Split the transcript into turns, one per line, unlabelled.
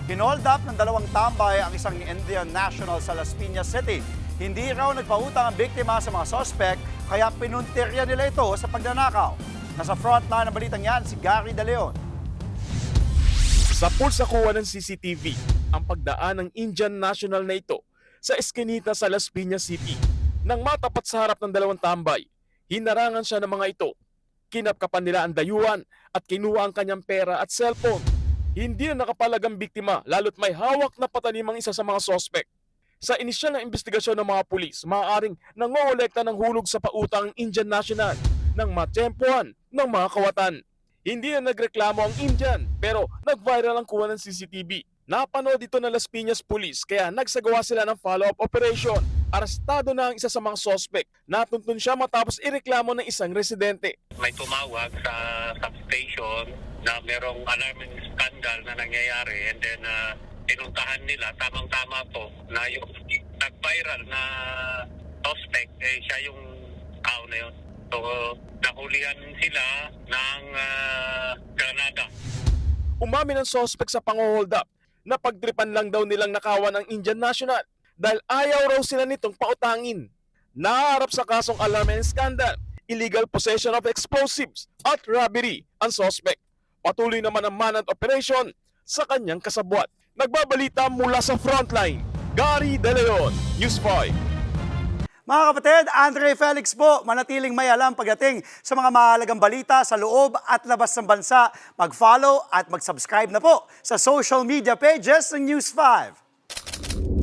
Hinold up ng dalawang tambay ang isang Indian national sa Las Piñas City. Hindi raw nagpautang ang biktima sa mga sospek, kaya pinuntirya nila ito sa pagnanakaw. Nasa frontline ng balitang yan si Gary De Leon.
Sa pulsakuha ng CCTV, ang pagdaan ng Indian national na ito sa eskinita sa Las Piñas City. Nang matapat sa harap ng dalawang tambay, hinarangan siya ng mga ito. Kinapkapan nila ang dayuhan at kinuha ang kanyang pera at cellphone. Hindi na nakapalagang biktima lalo't may hawak na patalim ang isa sa mga sospek. Sa inisyal na investigasyon ng mga pulis, maaaring nangongolekta ng hulog sa pautang ang Indian national ng matempuhan ng mga kawatan. Hindi na nagreklamo ang Indian pero nag-viral ang kuha ng CCTV. Napanood ito ng Las Piñas Police kaya nagsagawa sila ng follow-up operation. Arestado na ang isa sa mga sospek. Natuntun siya matapos ireklamo ng isang residente.
May tumawag sa substation na merong alarming scandal na nangyayari and then pinuntahan nila, tamang-tama po, na yung nag-viral na suspect, siya yung tao na yun. So, nahulihan sila ng Granada.
Umamin ang sospek sa pang-hold up na pagtripan lang daw nilang nakawan ng Indian national dahil ayaw raw sila nitong pautangin. Naharap sa kasong alarm and scandal, illegal possession of explosives at robbery ang suspect. Patuloy naman ang manhunt operation sa kanyang kasabwat. Nagbabalita mula sa frontline, Gary De Leon, News 5.
Mga kapatid, Andre Felix po, manatiling may alam pagdating sa mga mahalagang balita sa loob at labas ng bansa. Mag-follow at mag-subscribe na po sa social media pages ng News 5.